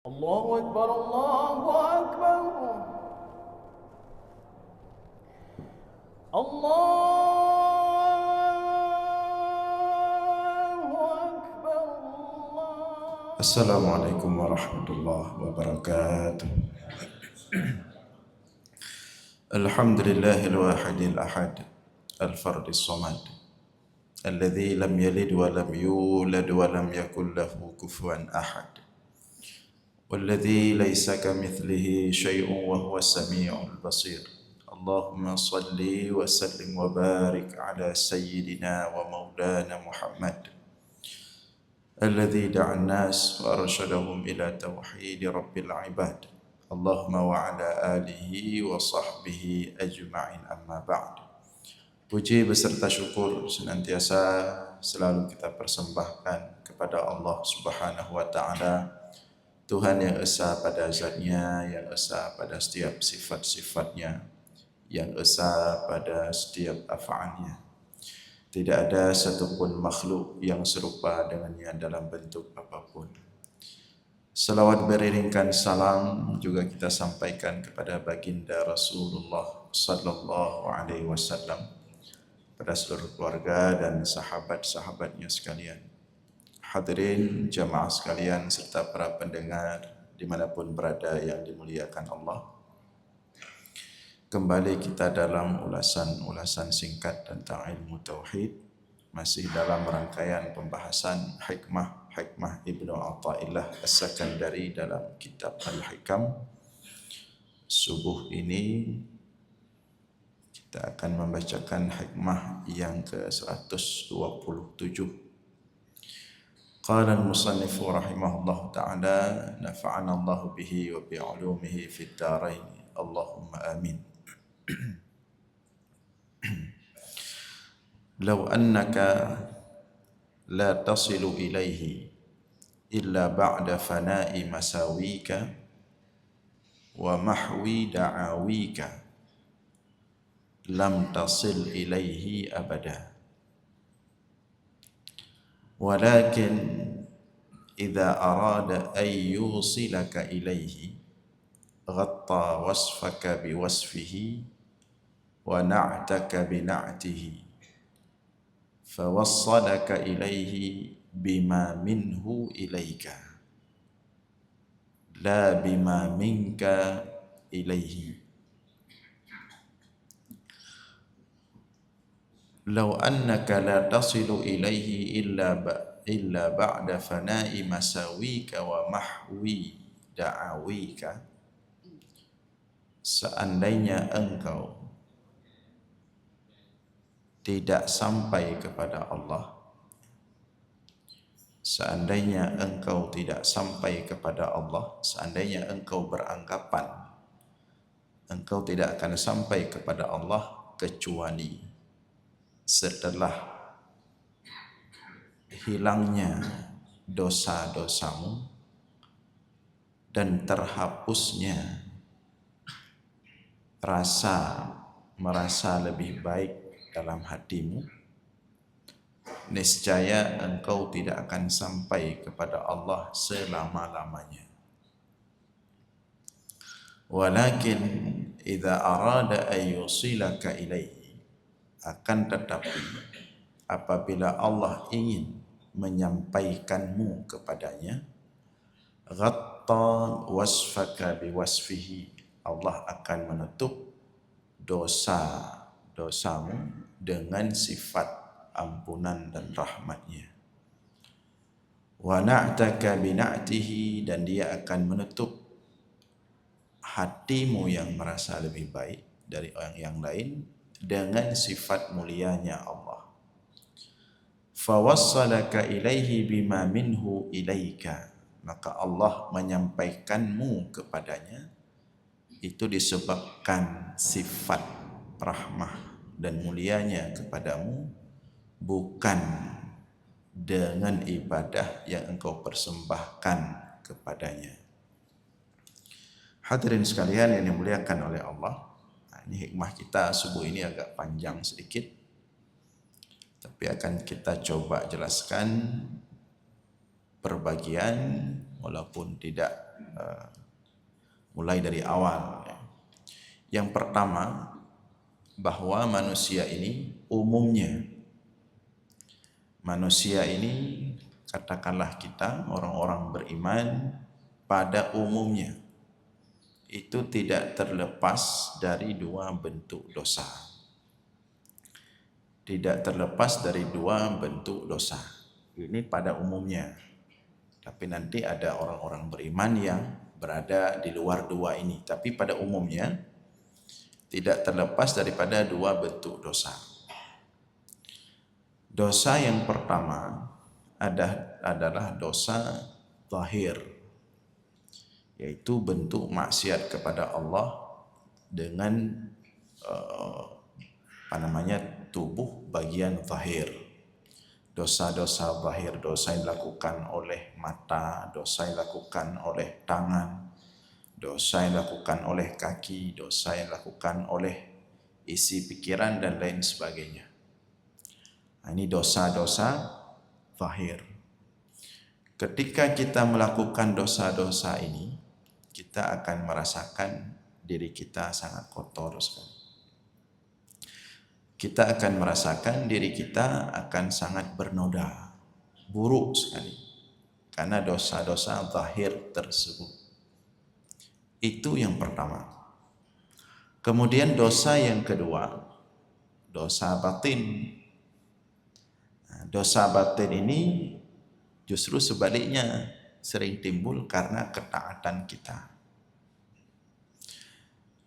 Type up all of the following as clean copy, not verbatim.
الله أكبر الله أكبر الله أكبر Assalamualaikum warahmatullahi wabarakatuh. Alhamdulillahil wahidil ahad al-fardis samad alladzi lam yalid wa lam yulad wa lam yakul lahu kufuwan ahad walladzi laysa kamitslihi syai'un wa huwas samiul basir. Allahumma salli wa sallim wa barik ala sayyidina wa maulana Muhammad الذي دعا الناس وأرشدهم إلى توحيد رب العباد اللهم وعلى آله وصحبه أجمعين أما بعد. Puji beserta syukur senantiasa selalu kita persembahkan kepada Allah Subhanahu wa taala, Tuhan yang esa pada zatnya, yang esa pada setiap sifat-sifatnya, yang esa pada setiap af'alnya. Tidak ada satupun makhluk yang serupa dengannya dalam bentuk apapun. Salawat beriringkan salam juga kita sampaikan kepada baginda Rasulullah sallallahu alaihi wasallam, pada seluruh keluarga dan sahabat-sahabatnya sekalian. Hadirin jamaah sekalian serta para pendengar dimanapun berada yang dimuliakan Allah. Kembali kita dalam ulasan singkat tentang ilmu tauhid, masih dalam rangkaian pembahasan hikmah Ibnu Athaillah As-Sakandari dalam kitab Al-Hikam. Subuh ini kita akan membacakan hikmah yang ke-127. Qala al-musannif rahimahullah ta'ala, nafa'ana Allah bihi wa bi'ulumihi fid darain. Allahumma amin. لو أنك لا تصل إليه إلا بعد فناء مساويك ومحو دعاويك لم تصل إليه أبدا ولكن إذا أراد أن يوصلك إليه غطى وصفك بوصفه ونعتك بنعته فوصلك إليه بما منه إليك لا بما منك إليه. لو أنك لا تصل إليه إلا بعد فناء مساويك ومحو دعاويك, seandainya engkau tidak sampai kepada Allah, seandainya engkau tidak sampai kepada Allah, seandainya engkau beranggapan engkau tidak akan sampai kepada Allah kecuali setelah hilangnya dosa-dosamu dan terhapusnya merasa lebih baik dalam hatimu, niscaya engkau tidak akan sampai kepada Allah selama-lamanya. Walakin idza arada ay yusilaka ilaihi, akan tetapi apabila Allah ingin menyampaikanmu kepadanya, ghatta wasfaka biwasfihi, Allah akan menutup dosamu dengan sifat ampunan dan rahmatnya. Wa na'taka bina'tihi, dan dia akan menutup hatimu yang merasa lebih baik dari orang yang lain dengan sifat mulianya Allah. Fawassalaka ilaihi bima minhu ilaika, maka Allah menyampaikanmu kepadanya itu disebabkan sifat rahmah dan mulianya kepadamu, bukan dengan ibadah yang engkau persembahkan kepadanya. Hadirin sekalian yang dimuliakan oleh Allah, ini hikmah kita subuh ini agak panjang sedikit, tapi akan kita coba jelaskan perbagian walaupun tidak mulai dari awal. Yang pertama, bahwa manusia ini umumnya, manusia ini katakanlah kita orang-orang beriman pada umumnya itu tidak terlepas dari dua bentuk dosa. Tidak terlepas dari dua bentuk dosa. Ini pada umumnya. Tapi nanti ada orang-orang beriman yang berada di luar dua ini. Tapi pada umumnya tidak terlepas daripada dua bentuk dosa. Dosa yang pertama adalah dosa zahir, yaitu bentuk maksiat kepada Allah dengan tubuh bagian zahir. Dosa-dosa zahir, dosa yang dilakukan oleh mata, dosa yang dilakukan oleh tangan, dosa yang dilakukan oleh kaki, dosa yang dilakukan oleh isi pikiran dan lain sebagainya. Nah, ini dosa-dosa zahir. Ketika kita melakukan dosa-dosa ini, kita akan merasakan diri kita sangat kotor sekali. Kita akan merasakan diri kita akan sangat bernoda, buruk sekali, karena dosa-dosa zahir tersebut. Itu yang pertama. Kemudian dosa yang kedua, dosa batin. Nah, dosa batin ini justru sebaliknya sering timbul karena ketaatan kita.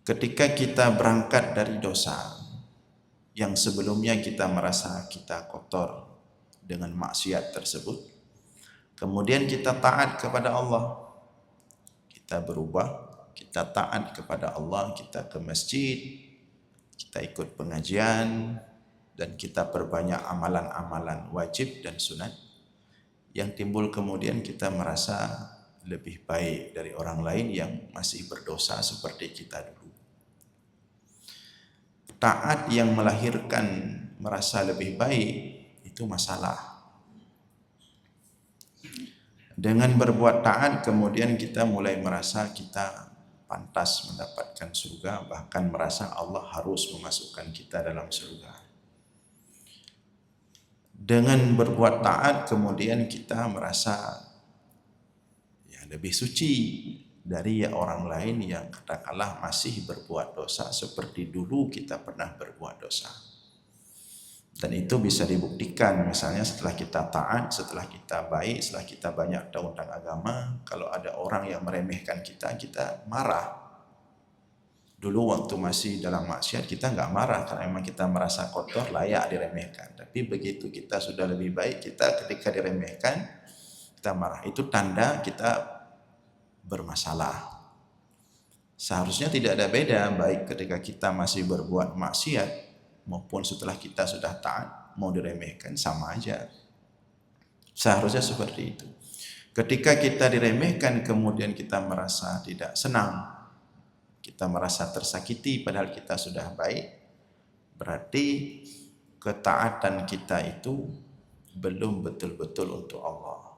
Ketika kita berangkat dari dosa yang sebelumnya kita merasa kita kotor dengan maksiat tersebut, kemudian kita taat kepada Allah, kita berubah, kita taat kepada Allah, kita ke masjid, kita ikut pengajian, dan kita perbanyak amalan-amalan wajib dan sunat. Yang timbul kemudian kita merasa lebih baik dari orang lain yang masih berdosa seperti kita dulu. Taat yang melahirkan merasa lebih baik itu masalah. Dengan berbuat taat kemudian kita mulai merasa kita pantas mendapatkan surga, bahkan merasa Allah harus memasukkan kita dalam surga. Dengan berbuat taat kemudian kita merasa lebih suci dari orang lain yang katakanlah masih berbuat dosa seperti dulu kita pernah berbuat dosa. Dan itu bisa dibuktikan misalnya setelah kita taat, setelah kita baik, setelah kita banyak tahu tentang agama, kalau ada orang yang meremehkan kita marah. Dulu waktu masih dalam maksiat kita nggak marah karena memang kita merasa kotor, layak diremehkan. Tapi begitu kita sudah lebih baik, kita ketika diremehkan kita marah. Itu tanda kita bermasalah. Seharusnya tidak ada beda baik ketika kita masih berbuat maksiat maupun setelah kita sudah taat, mau diremehkan sama aja. Seharusnya seperti itu. Ketika kita diremehkan kemudian kita merasa tidak senang, kita merasa tersakiti padahal kita sudah baik, berarti ketaatan kita itu belum betul-betul untuk Allah.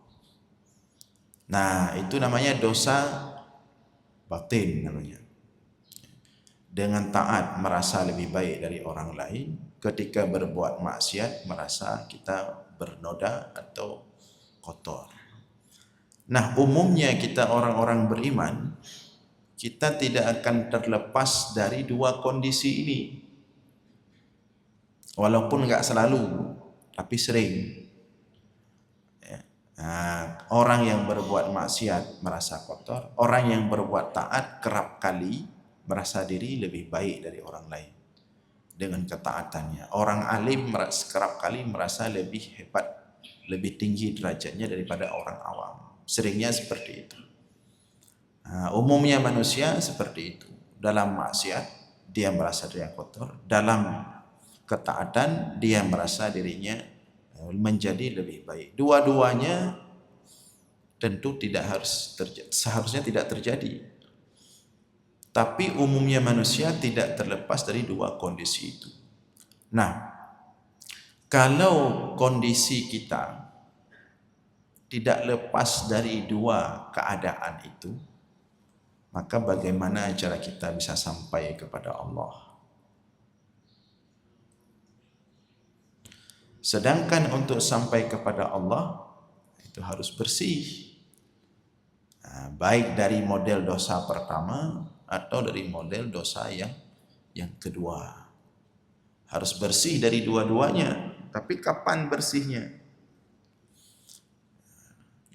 Nah, itu namanya dosa batin namanya. Dengan taat merasa lebih baik dari orang lain, ketika berbuat maksiat merasa kita bernoda atau kotor. Nah, umumnya kita orang-orang beriman, kita tidak akan terlepas dari dua kondisi ini. Walaupun nggak selalu, tapi sering. Nah, orang yang berbuat maksiat merasa kotor, orang yang berbuat taat kerap kali merasa diri lebih baik dari orang lain dengan ketaatannya. Orang alim kerap kali merasa lebih hebat, lebih tinggi derajatnya daripada orang awam. Seringnya seperti itu. Nah, umumnya manusia seperti itu. Dalam maksiat dia merasa dirinya kotor, dalam ketaatan dia merasa dirinya menjadi lebih baik. Dua-duanya tentu seharusnya tidak terjadi. Tapi umumnya manusia tidak terlepas dari dua kondisi itu. Nah, kalau kondisi kita tidak lepas dari dua keadaan itu, maka bagaimana cara kita bisa sampai kepada Allah? Sedangkan untuk sampai kepada Allah itu harus bersih, baik dari model dosa pertama atau dari model dosa yang kedua. Harus bersih dari dua-duanya. Tapi kapan bersihnya?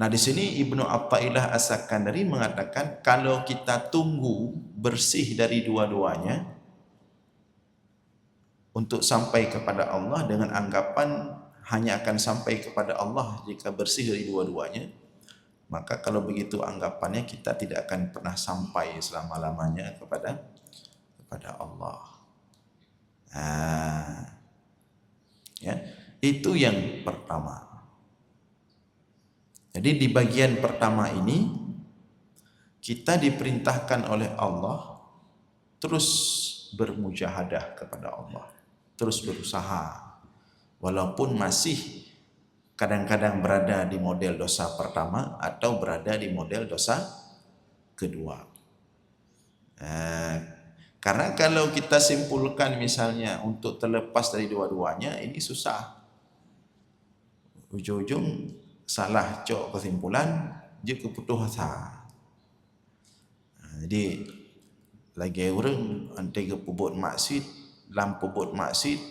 Nah, di sini Ibnu Athaillah As-Sakandari mengatakan kalau kita tunggu bersih dari dua-duanya untuk sampai kepada Allah dengan anggapan hanya akan sampai kepada Allah jika bersih dari dua-duanya, maka kalau begitu anggapannya kita tidak akan pernah sampai selama-lamanya kepada Allah. Ya, itu yang pertama. Jadi di bagian pertama ini kita diperintahkan oleh Allah terus bermujahadah kepada Allah, terus berusaha, walaupun masih kadang-kadang berada di model dosa pertama atau berada di model dosa kedua. Karena kalau kita simpulkan misalnya untuk terlepas dari dua-duanya, ini susah. Ujung-ujung salah cok kesimpulan, je keputusan. Jadi lagi orang antara pebut maksud, lampu pebut maksud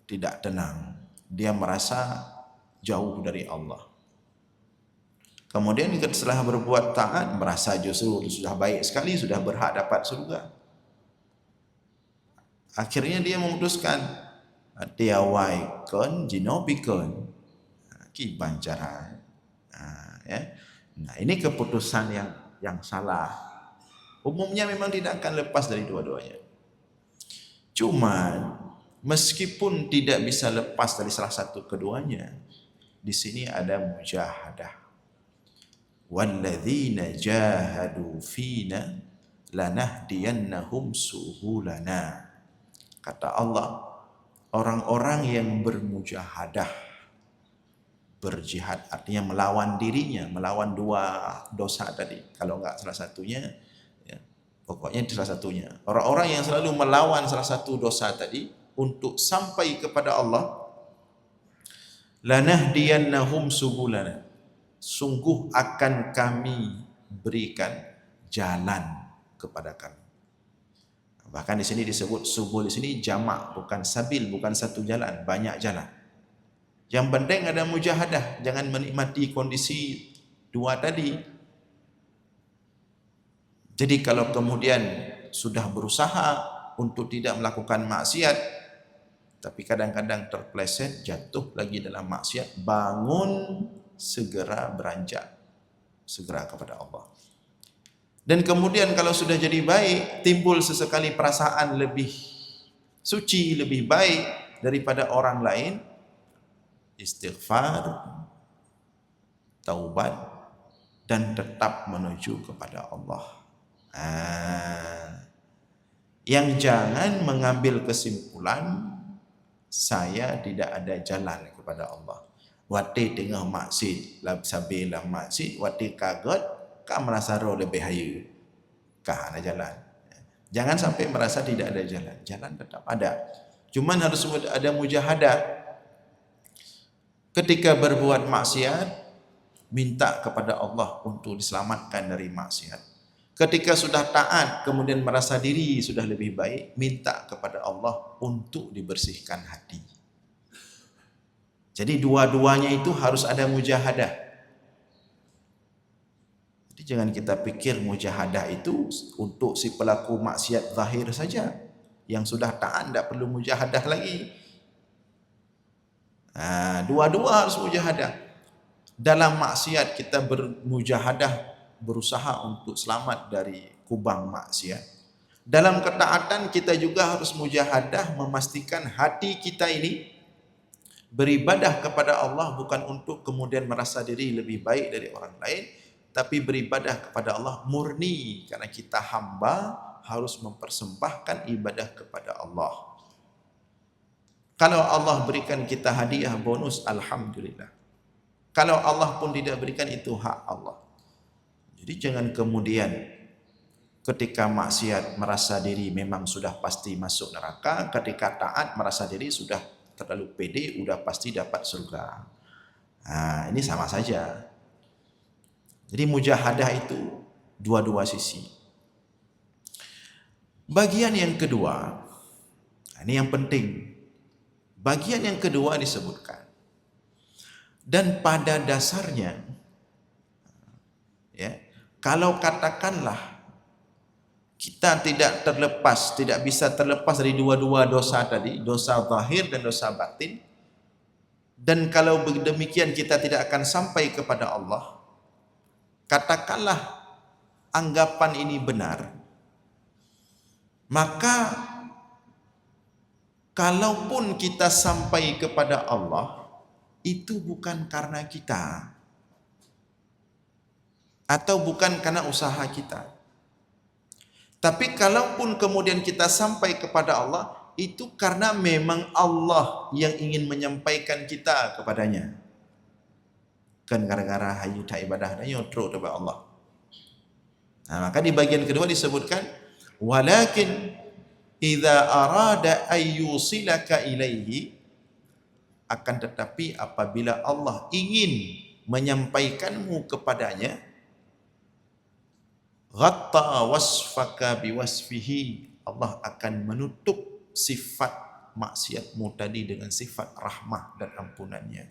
tidak tenang. Dia merasa jauh dari Allah. Kemudian setelah berbuat taat, merasa justru sudah baik sekali, sudah berhak dapat surga. Akhirnya dia memutuskan tiawai kon jinobikon kibancara. Ya. Nah, ini keputusan yang salah. Umumnya memang tidak akan lepas dari dua-duanya. Cuma meskipun tidak bisa lepas dari salah satu keduanya, di sini ada mujahadah. Walladzina jahadu fina lanahdiyannahum subulana. Kata Allah, orang-orang yang bermujahadah, berjihad artinya melawan dirinya, melawan dua dosa tadi. Kalau enggak salah satunya, ya, pokoknya salah satunya. Orang-orang yang selalu melawan salah satu dosa tadi untuk sampai kepada Allah, lanahdiyannahum subulana. Sungguh akan kami berikan jalan kepada kami. Bahkan di sini disebut subul, di sini jamak, bukan sabil, bukan satu jalan, banyak jalan. Yang penting ada mujahadah, jangan menikmati kondisi dua tadi. Jadi kalau kemudian sudah berusaha untuk tidak melakukan maksiat, tapi kadang-kadang terpleset, jatuh lagi dalam maksiat, bangun, segera beranjak, segera kepada Allah. Dan kemudian kalau sudah jadi baik, timbul sesekali perasaan lebih suci, lebih baik daripada orang lain, istighfar, taubat, dan tetap menuju kepada Allah. Yang jangan mengambil kesimpulan saya tidak ada jalan kepada Allah. Wati tengah maksud, sabilah maksud, wati kaget, kah merasa roh lebih hayu, kah ada jalan. Jangan sampai merasa tidak ada jalan. Jalan tetap ada. Cuman harus ada mujahadah. Ketika berbuat maksiat, minta kepada Allah untuk diselamatkan dari maksiat. Ketika sudah taat, kemudian merasa diri sudah lebih baik, minta kepada Allah untuk dibersihkan hati. Jadi dua-duanya itu harus ada mujahadah. Jadi jangan kita pikir mujahadah itu untuk si pelaku maksiat zahir saja. Yang sudah taat tidak perlu mujahadah lagi. Dua-dua harus mujahadah. Dalam maksiat kita bermujahadah, berusaha untuk selamat dari kubang maksiat. Dalam ketaatan kita juga harus mujahadah memastikan hati kita ini beribadah kepada Allah bukan untuk kemudian merasa diri lebih baik dari orang lain, tapi beribadah kepada Allah murni karena kita hamba harus mempersembahkan ibadah kepada Allah. Kalau Allah berikan kita hadiah bonus, alhamdulillah. Kalau Allah pun tidak berikan, itu hak Allah. Jadi jangan kemudian ketika maksiat merasa diri memang sudah pasti masuk neraka, ketika taat merasa diri sudah terlalu pede, sudah pasti dapat surga. Nah, ini sama saja. Jadi mujahadah itu dua-dua sisi. Bagian yang kedua, ini yang penting. Bagian yang kedua disebutkan. Dan pada dasarnya, ya, kalau katakanlah kita tidak bisa terlepas dari dua-dua dosa tadi, dosa zahir dan dosa batin. Dan kalau demikian kita tidak akan sampai kepada Allah. Katakanlah anggapan ini benar, maka kalaupun kita sampai kepada Allah, itu bukan karena kita atau bukan karena usaha kita. Tapi kalaupun kemudian kita sampai kepada Allah, itu karena memang Allah yang ingin menyampaikan kita kepadanya. Kan gara-gara hayu tak ibadah dan nyotro kepada Allah. Nah, maka di bagian kedua disebutkan walakin idza arada ayyusilaka ilaihi, akan tetapi apabila Allah ingin menyampaikanmu kepadanya, ghatta wasfaka biwasfihi, Allah akan menutup sifat maksiatmu tadi dengan sifat rahmah dan ampunannya.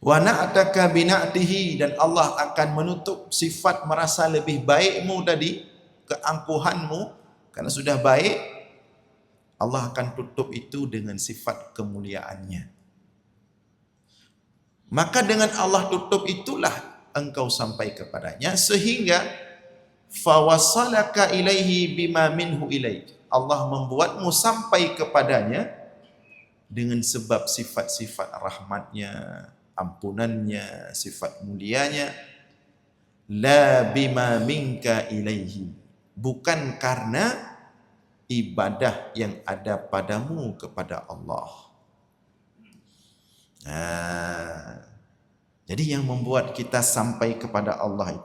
Wa na'taka bina'tihi, dan Allah akan menutup sifat merasa lebih baikmu tadi, keangkuhanmu, karena sudah baik, Allah akan tutup itu dengan sifat kemuliaannya. Maka dengan Allah tutup itulah engkau sampai kepadanya, sehingga fawasalaka ilaihi bima minhu ilaik, Allah membuatmu sampai kepadanya dengan sebab sifat-sifat rahmatnya, ampunannya, sifat mulianya. La bima minka ilaihi, bukan karena ibadah yang ada padamu kepada Allah. Nah, jadi yang membuat kita sampai kepada Allah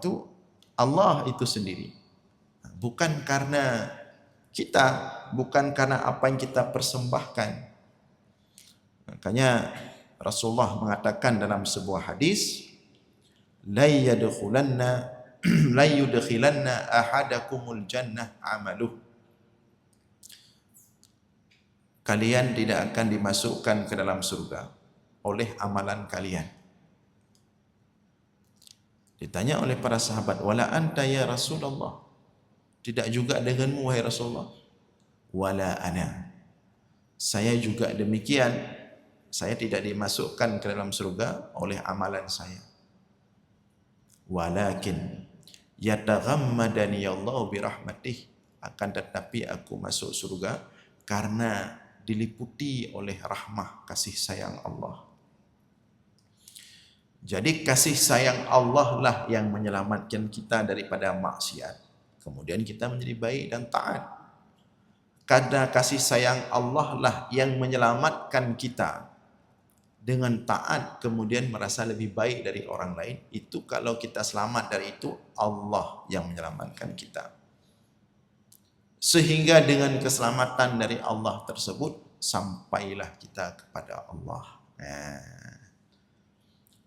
itu sendiri. Bukan karena kita, bukan karena apa yang kita persembahkan. Makanya Rasulullah mengatakan dalam sebuah hadis, la yudkhilanna ahadakumul jannah amaluh, kalian tidak akan dimasukkan ke dalam surga oleh amalan kalian. Ditanya oleh para sahabat, wala anta ya Rasulullah, tidak juga denganmu wahai Rasulullah? Wala ana, saya juga demikian. Saya tidak dimasukkan ke dalam surga oleh amalan saya. Walakin yataghammadani Allah birahmatih, akan tetapi aku masuk surga karena diliputi oleh rahmah kasih sayang Allah. Jadi kasih sayang Allah lah yang menyelamatkan kita daripada maksiat. Kemudian kita menjadi baik dan taat. Karena kasih sayang Allah lah yang menyelamatkan kita dengan taat, kemudian merasa lebih baik dari orang lain. Itu kalau kita selamat dari itu, Allah yang menyelamatkan kita. Sehingga dengan keselamatan dari Allah tersebut, sampailah kita kepada Allah.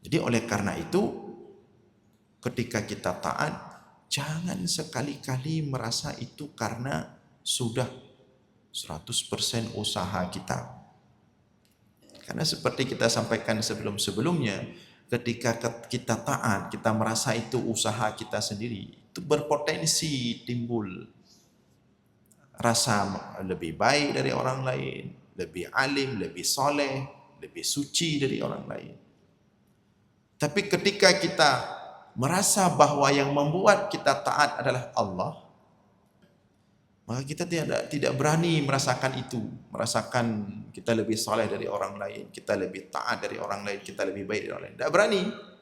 Jadi oleh karena itu, ketika kita taat, jangan sekali-kali merasa itu karena sudah 100% usaha kita. Karena seperti kita sampaikan sebelum-sebelumnya, ketika kita taat, kita merasa itu usaha kita sendiri, itu berpotensi timbul rasa lebih baik dari orang lain, lebih alim, lebih soleh, lebih suci dari orang lain. Tapi ketika kita merasa bahwa yang membuat kita taat adalah Allah, maka kita tidak berani merasakan itu, merasakan kita lebih soleh dari orang lain, kita lebih taat dari orang lain, kita lebih baik dari orang lain. Tidak berani.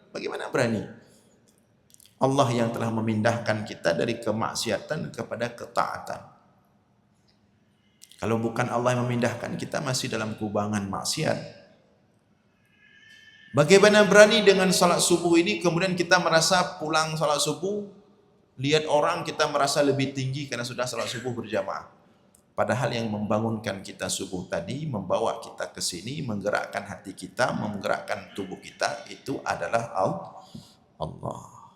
Bagaimana berani? Allah yang telah memindahkan kita dari kemaksiatan kepada ketaatan. Kalau bukan Allah yang memindahkan, kita masih dalam kubangan maksiat. Bagaimana berani dengan salat subuh ini, kemudian kita merasa pulang salat subuh, lihat orang kita merasa lebih tinggi karena sudah salat subuh berjamaah. Padahal yang membangunkan kita subuh tadi, membawa kita ke sini, menggerakkan hati kita, menggerakkan tubuh kita, itu adalah Allah.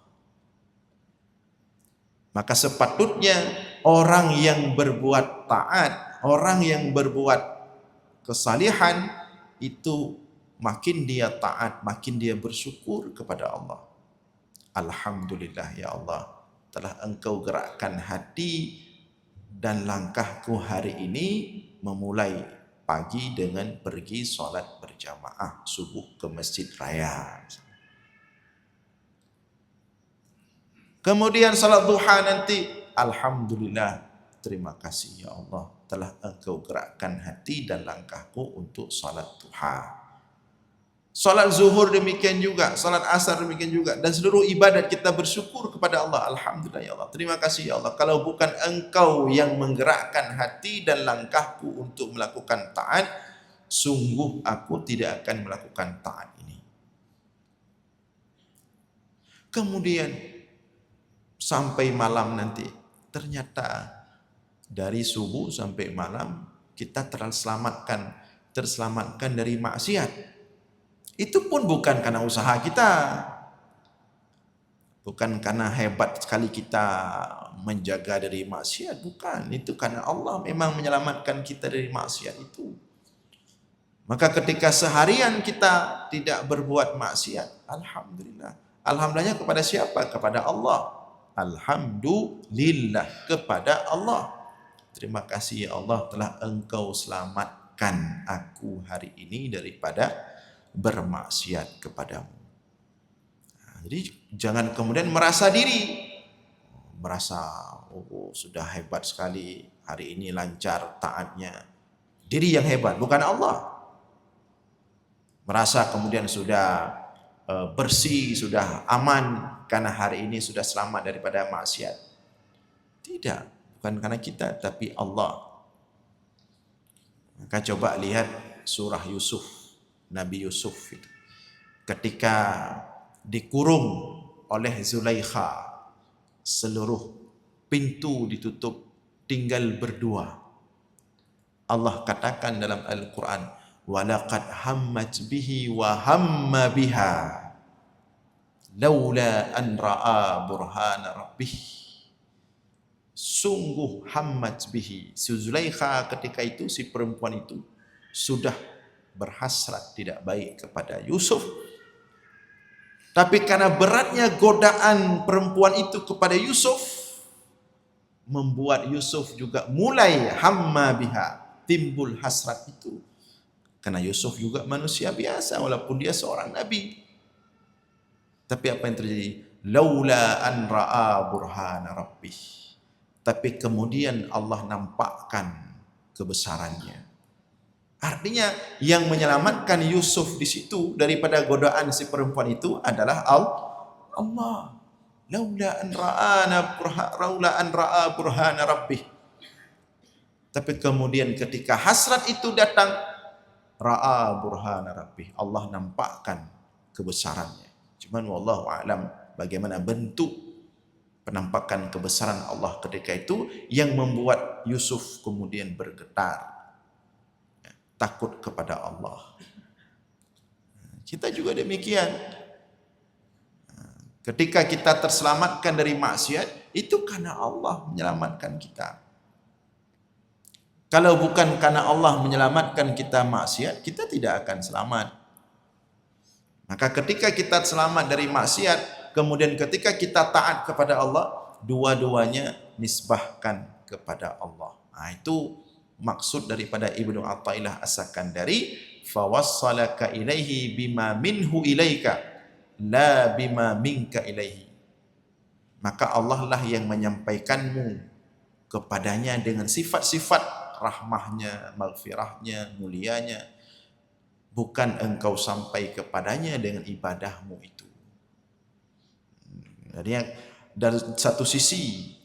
Maka sepatutnya orang yang berbuat taat, orang yang berbuat kesalihan, itu makin dia taat, makin dia bersyukur kepada Allah. Alhamdulillah ya Allah, telah Engkau gerakkan hati dan langkahku hari ini memulai pagi dengan pergi solat berjamaah subuh ke Masjid Raya. Kemudian salat duha nanti, alhamdulillah, terima kasih ya Allah telah Engkau gerakkan hati dan langkahku untuk salat duha. Salat zuhur demikian juga, salat asar demikian juga, dan seluruh ibadat kita bersyukur kepada Allah. Alhamdulillah ya Allah, terima kasih ya Allah. Kalau bukan Engkau yang menggerakkan hati dan langkahku untuk melakukan taat, sungguh aku tidak akan melakukan taat ini. Kemudian sampai malam nanti, ternyata dari subuh sampai malam kita terselamatkan dari maksiat. Itu pun bukan karena usaha kita, bukan karena hebat sekali kita menjaga dari maksiat, bukan. Itu karena Allah memang menyelamatkan kita dari maksiat itu. Maka ketika seharian kita tidak berbuat maksiat, alhamdulillah. Alhamdulillahnya kepada siapa? Kepada Allah. Alhamdulillah kepada Allah. Terima kasih ya Allah telah Engkau selamatkan aku hari ini daripada bermaksiat kepadamu. Jadi jangan kemudian merasa sudah hebat sekali hari ini lancar taatnya. Diri yang hebat, bukan Allah. Merasa kemudian sudah bersih, sudah aman karena hari ini sudah selamat daripada maksiat. Tidak, bukan karena kita, tapi Allah. Maka coba lihat surah Yusuf. Nabi Yusuf itu ketika dikurung oleh Zulaikha, seluruh pintu ditutup, tinggal berdua. Allah katakan dalam Al-Quran, walaqad hammat bihi wa hamma biha laula an ra'a burhana rabbih. Sungguh hammat bihi, si Zulaikha ketika itu, si perempuan itu sudah berhasrat tidak baik kepada Yusuf, tapi karena beratnya godaan perempuan itu kepada Yusuf, membuat Yusuf juga mulai hamma biha, timbul hasrat itu. Karena Yusuf juga manusia biasa walaupun dia seorang nabi. Tapi apa yang terjadi? Laula an ra'a burhana rabbih. Tapi kemudian Allah nampakkan kebesarannya. Artinya yang menyelamatkan Yusuf di situ daripada godaan si perempuan itu adalah Allah. Laula an ra'a burhana rabbih. Tapi kemudian ketika hasrat itu datang, ra'a burhana rabbih, Allah nampakkan kebesarannya. Cuman wallahu a'lam bagaimana bentuk penampakan kebesaran Allah ketika itu yang membuat Yusuf kemudian bergetar, takut kepada Allah. Kita juga demikian. Ketika kita terselamatkan dari maksiat, itu karena Allah menyelamatkan kita. Kalau bukan karena Allah menyelamatkan kita maksiat, kita tidak akan selamat. Maka ketika kita selamat dari maksiat, kemudian ketika kita taat kepada Allah, dua-duanya nisbahkan kepada Allah. Nah, itu maksud daripada Ibnu Athaillah As-Sakandari, fawassalaka ilaihi bima minhu ilaika la bima minka ilaihi. Maka Allah lah yang menyampaikanmu kepadanya dengan sifat-sifat rahmahnya, maghfirahnya, mulianya, bukan engkau sampai kepadanya dengan ibadahmu itu. Jadi dari satu sisi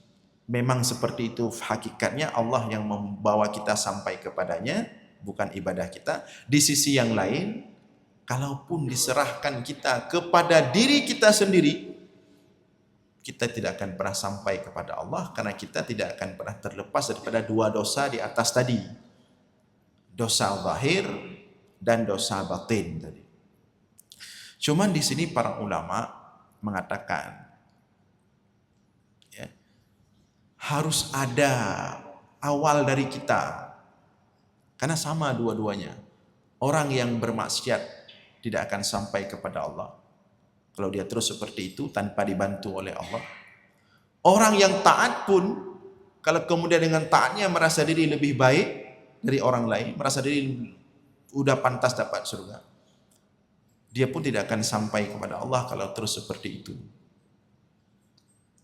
memang seperti itu hakikatnya, Allah yang membawa kita sampai kepadanya, bukan ibadah kita. Di sisi yang lain, kalaupun diserahkan kita kepada diri kita sendiri, kita tidak akan pernah sampai kepada Allah, karena kita tidak akan pernah terlepas daripada dua dosa di atas tadi. Dosa zahir dan dosa batin tadi. Cuman di sini para ulama mengatakan, ya, harus ada awal dari kita. Karena sama dua-duanya. Orang yang bermaksiat tidak akan sampai kepada Allah kalau dia terus seperti itu tanpa dibantu oleh Allah. Orang yang taat pun, kalau kemudian dengan taatnya merasa diri lebih baik dari orang lain, merasa diri udah pantas dapat surga, dia pun tidak akan sampai kepada Allah kalau terus seperti itu.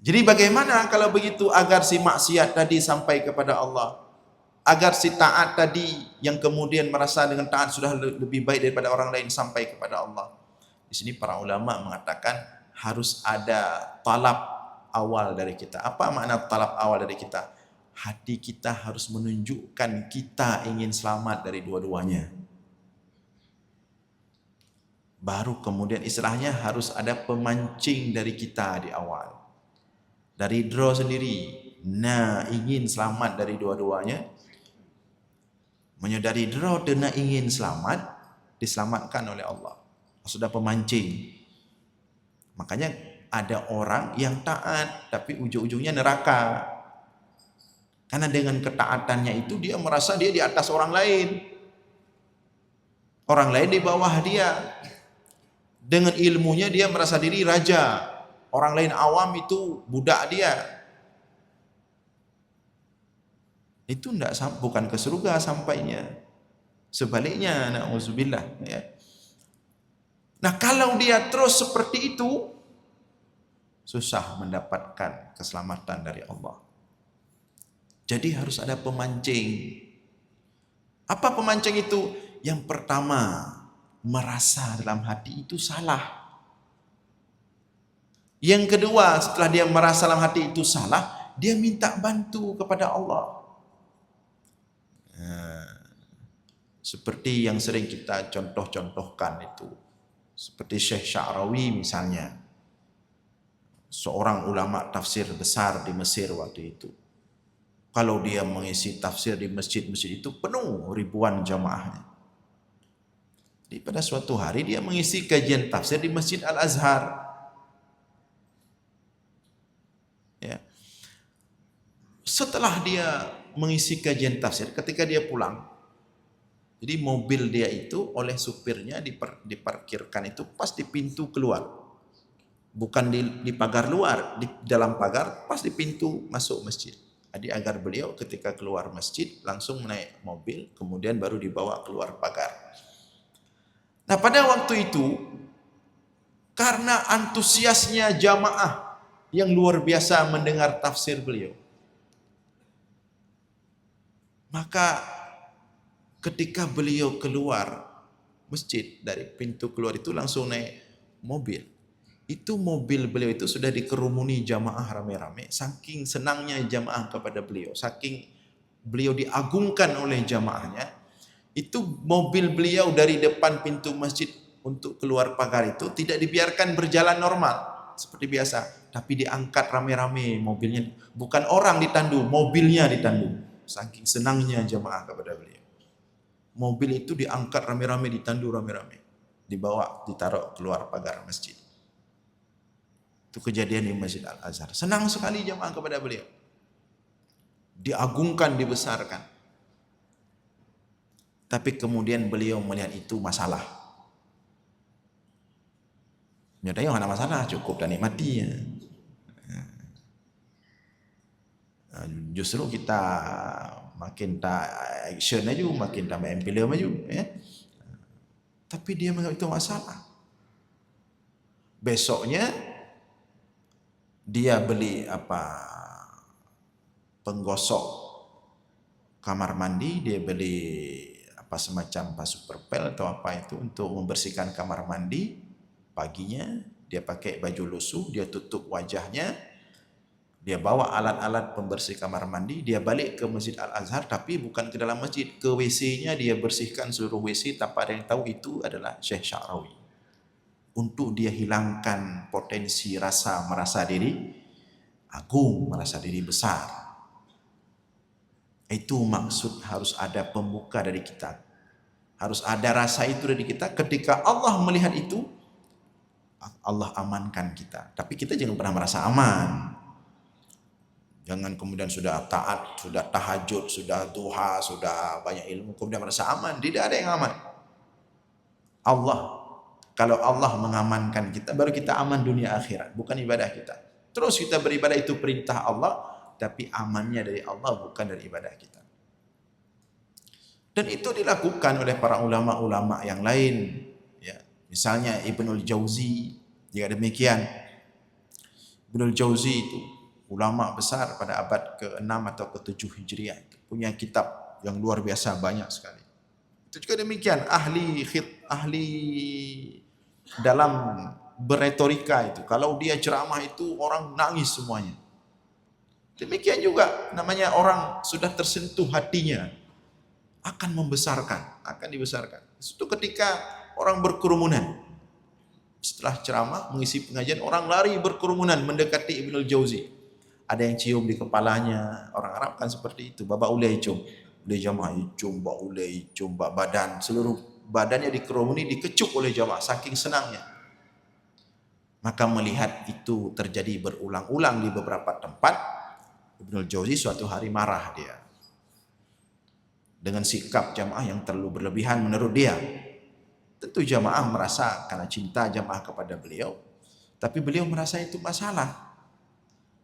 Jadi bagaimana kalau begitu agar si maksiat tadi sampai kepada Allah? Agar si taat tadi yang kemudian merasa dengan taat sudah lebih baik daripada orang lain sampai kepada Allah. Di sini para ulama mengatakan harus ada talab awal dari kita. Apa makna talab awal dari kita? Hati kita harus menunjukkan kita ingin selamat dari dua-duanya. Baru kemudian istilahnya harus ada pemancing dari kita di awal. Dari draw sendiri. Nah, ingin selamat dari dua-duanya. Menyadari draw dan ingin selamat, diselamatkan oleh Allah. Sudah pemancing. Makanya ada orang yang taat tapi ujung-ujungnya neraka. Karena dengan ketaatannya itu dia merasa dia di atas orang lain. Orang lain di bawah dia. Dengan ilmunya dia merasa diri raja. Orang lain awam itu budak dia. Itu bukan ke surga sampainya. Sebaliknya, na'udzubillah, ya. Nah, kalau dia terus seperti itu, susah mendapatkan keselamatan dari Allah. Jadi harus ada pemancing. Apa pemancing itu? Yang pertama, merasa dalam hati itu salah. Yang kedua, setelah dia merasa dalam hati itu salah, dia minta bantu kepada Allah. Seperti yang sering kita contoh-contohkan itu. Seperti Syekh Sya'rawi misalnya. Seorang ulama tafsir besar di Mesir waktu itu. Kalau dia mengisi tafsir di masjid-masjid itu penuh ribuan jamaahnya. Jadi pada suatu hari dia mengisi kajian tafsir di Masjid Al-Azhar. Ya. Setelah dia mengisi kajian tafsir, ketika dia pulang, jadi mobil dia itu oleh supirnya diparkirkan itu pas di pintu keluar. Bukan di pagar luar, di dalam pagar, pas di pintu masuk masjid. Jadi agar beliau ketika keluar masjid langsung naik mobil, kemudian baru dibawa keluar pagar. Nah, pada waktu itu, karena antusiasnya jamaah yang luar biasa mendengar tafsir beliau, maka ketika beliau keluar masjid, dari pintu keluar itu langsung naik mobil. Itu mobil beliau itu sudah dikerumuni jamaah rame-rame. Saking senangnya jamaah kepada beliau, saking beliau diagungkan oleh jamaahnya, itu mobil beliau dari depan pintu masjid untuk keluar pagar itu tidak dibiarkan berjalan normal seperti biasa, tapi diangkat rame-rame mobilnya. Bukan orang ditandu, mobilnya ditandu. Saking senangnya jamaah kepada beliau. Mobil itu diangkat rame-rame, ditandu rame-rame, dibawa, ditaruh keluar pagar masjid. Itu kejadian di Masjid Al-Azhar. Senang sekali jamaah kepada beliau. Diagungkan, dibesarkan. Tapi kemudian beliau melihat itu masalah. Nyatanya ada masalah, cukup dan nikmati ya. Justru kita makin tak action aja, makin tambah MPL maju, ya. Tapi dia menganggap itu masalah. Besoknya dia beli penggosok kamar mandi, dia beli semacam super pel atau apa itu untuk membersihkan kamar mandi. Paginya dia pakai baju lusuh, dia tutup wajahnya, Dia bawa alat-alat pembersih kamar mandi, dia balik ke Masjid Al-Azhar, tapi bukan ke dalam masjid, ke WC-nya dia bersihkan seluruh WC tanpa ada yang tahu itu adalah Syekh Sya'rawi. Untuk dia hilangkan potensi rasa merasa diri agung, merasa diri besar. Itu maksud harus ada pembuka dari kita. Harus ada rasa itu dari kita. Ketika Allah melihat itu, Allah amankan kita. Tapi kita jangan pernah merasa aman. Jangan kemudian sudah taat, sudah tahajud, sudah duha, sudah banyak ilmu, kemudian merasa aman. Tidak ada yang aman. Kalau Allah mengamankan kita, baru kita aman dunia akhirat, bukan ibadah kita. Terus kita beribadah itu perintah Allah, tapi amannya dari Allah, bukan dari ibadah kita. Dan itu dilakukan oleh para ulama-ulama yang lain. Ya, misalnya Ibnul Jauzi, jika demikian. Ibnul Jauzi itu ulama besar pada abad ke-6 atau ke-7 Hijriah. Punya kitab yang luar biasa banyak sekali. Itu juga demikian, ahli dalam beretorika itu. Kalau dia ceramah itu orang nangis semuanya. Demikian juga namanya orang sudah tersentuh hatinya akan dibesarkan. Itu ketika orang berkerumunan. Setelah ceramah mengisi pengajian, orang lari berkerumunan mendekati Ibnul Jauzi. Ada yang cium di kepalanya, orang Arab kan seperti itu. Baba ulai cium, ulai jamaah cium, bak ulai cium, bak badan, seluruh badannya dikerumuni, dikecup oleh jamaah saking senangnya. Maka melihat itu terjadi berulang-ulang di beberapa tempat, Ibnul Jauzi suatu hari marah dia dengan sikap jamaah yang terlalu berlebihan menurut dia. Tentu jamaah merasa karena cinta jamaah kepada beliau, tapi beliau merasa itu masalah.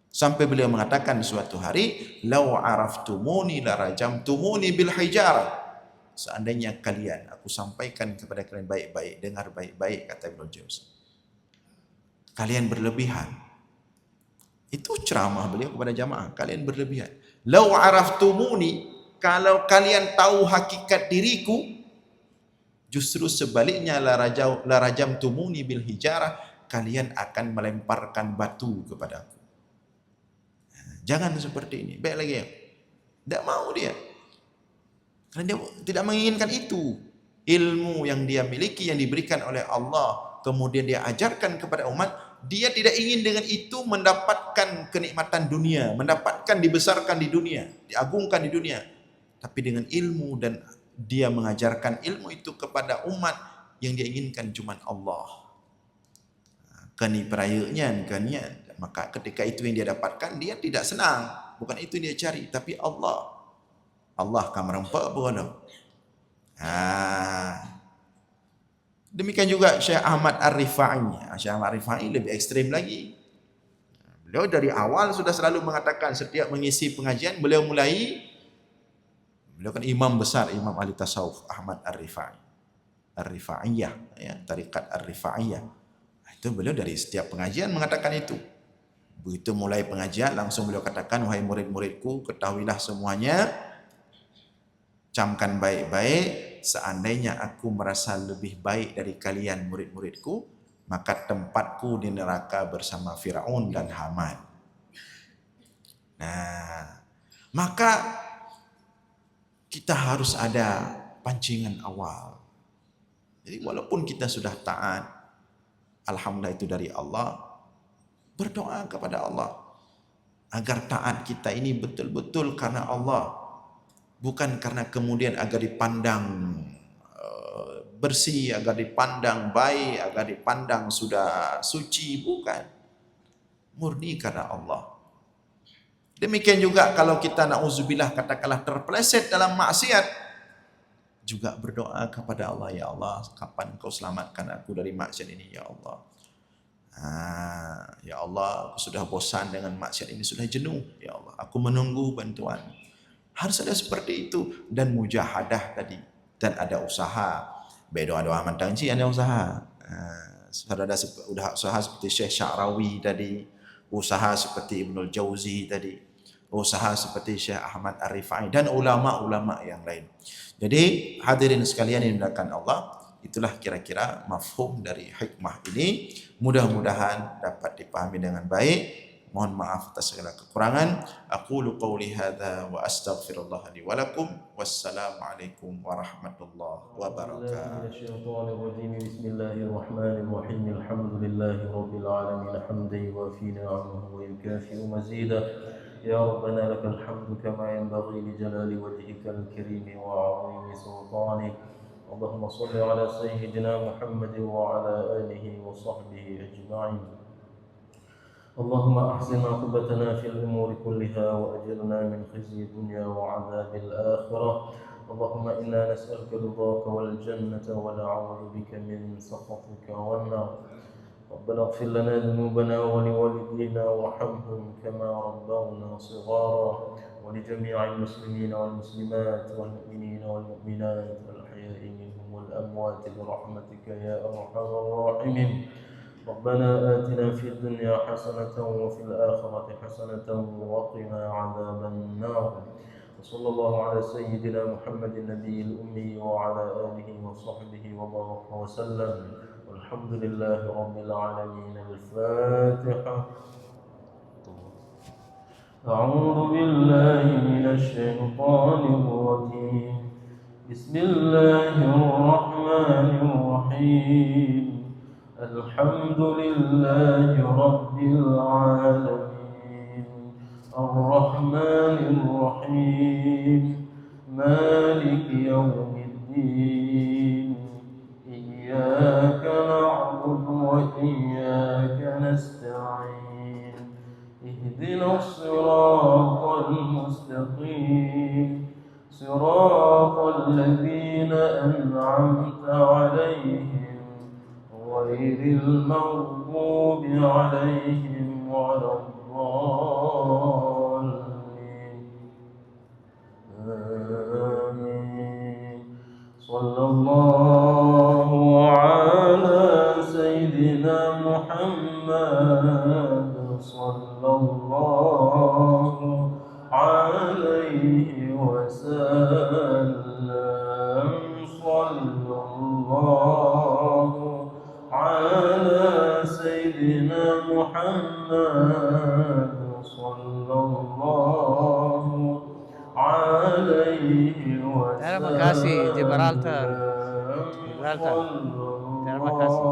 Sampai beliau mengatakan suatu hari, "Lau araftumuni la rajamtumuni bil hijarah." Seandainya kalian, aku sampaikan kepada kalian baik-baik, dengar baik-baik, kata Ibnu Jauzi. Kalian berlebihan. Itu ceramah beliau kepada jamaah, kalian berlebihan. "Lau araftumuni," kalau kalian tahu hakikat diriku, justru sebaliknya, la rajamtumuni bil hijarah, kalian akan melemparkan batu kepadaku. Jangan seperti ini. Baik lagi ya. Tidak mau dia. Karena dia tidak menginginkan itu. Ilmu yang dia miliki, yang diberikan oleh Allah, kemudian dia ajarkan kepada umat, dia tidak ingin dengan itu mendapatkan kenikmatan dunia, mendapatkan dibesarkan di dunia, diagungkan di dunia. Tapi dengan ilmu, dan dia mengajarkan ilmu itu kepada umat, yang dia inginkan cuma Allah. Keniprayanya, maka ketika itu yang dia dapatkan, dia tidak senang. Bukan itu yang dia cari, tapi Allah. Allah akan merempak bodoh. Demikian juga Syekh Ahmad Ar-Rifai. Syekh Ahmad Ar-Rifai lebih ekstrim lagi. Beliau dari awal sudah selalu mengatakan, setiap mengisi pengajian, beliau kan imam besar, imam ahli tasawuf, Ahmad Ar-Rifai. Ar-Rifaiyah, ya, tarikat Ar-Rifaiyah. Itu beliau dari setiap pengajian mengatakan itu. Begitu mulai pengajian, langsung beliau katakan, "Wahai murid-muridku, ketahuilah semuanya, camkan baik-baik, seandainya aku merasa lebih baik dari kalian murid-muridku, maka tempatku di neraka bersama Firaun dan Haman." Nah, maka kita harus ada pancingan awal. Jadi walaupun kita sudah taat, alhamdulillah itu dari Allah, berdoa kepada Allah agar taat kita ini betul-betul karena Allah, bukan karena kemudian agar dipandang bersih, agar dipandang baik, agar dipandang sudah suci, bukan. Murni karena Allah. Demikian juga kalau kita na'udzubillah katakanlah terpeleset dalam maksiat, juga berdoa kepada Allah, "Ya Allah, kapan Kau selamatkan aku dari maksiat ini, ya Allah. Ya Allah, aku sudah bosan dengan maksiat ini, sudah jenuh, ya Allah, aku menunggu bantuan." Harus ada seperti itu. Dan mujahadah tadi, dan ada usaha. Doa-doa mantangci ada usaha. Ada usaha seperti Syekh Sya'rawi tadi, usaha seperti Ibnul Jauzi tadi, usaha seperti Syekh Ahmad Ar-Rifai dan ulama-ulama yang lain. Jadi hadirin sekalian yang dimuliakan Allah, itulah kira-kira mafhum dari hikmah ini. Mudah-mudahan dapat dipahami dengan baik. Mohon maaf atas segala kekurangan. Aqulu qawli hadza wa astaghfirullah li wa lakum. Wassalamualaikum warahmatullahi wabarakatuh. Bismillahirrahmanirrahim. Alhamdulillahi rabbil alamin. Hamdan yuwafi ni'amahu wa yukafi'u mazidah. Ya Rabbana lakal hamdu kama yanbaghi li jalali wajhikal karim wa 'azimi sultanik. Allahumma shalli ala sayyidina Muhammad wa ala alihi wa sahbihi ajma'in. اللهم أحسن عاقبتنا في الأمور كلها وأجرنا من خزي الدنيا وعذاب الآخرة. اللهم إنا نسألك رضاك والجنة ونعوذ بك من سخطك والنار. ربنا اغفر لنا ذنوبنا ولوالدينا وارحمهم كما ربونا صغارا، ولجميع المسلمين والمسلمات والمؤمنين والمؤمنات الأحياء منهم والأموات برحمتك يا أرحم الراحمين. ربنا آتنا في الدنيا حسنة وفي الآخرة حسنة وقنا عذاب النار. وصلى الله على سيدنا محمد النبي الأمي وعلى آله وصحبه وبارك وسلم، والحمد لله رب العالمين. الفاتحة. أعوذ بالله من الشيطان الرجيم. بسم الله الرحمن الرحيم. الحمد لله رب العالمين الرحمن الرحيم مالك يوم الدين إياك نعبد وإياك نستعين اهدنا الصراط المستقيم صراط الذين أنعمت عليهم غير المغضوب عليهم ولا الضالين. آمين. صلى الله على سيدنا محمد صلى الله عليه وسلم. صلى الله على سيدنا محمد صلى الله عليه وسلم. Terima kasih Gibraltar. Terima kasih.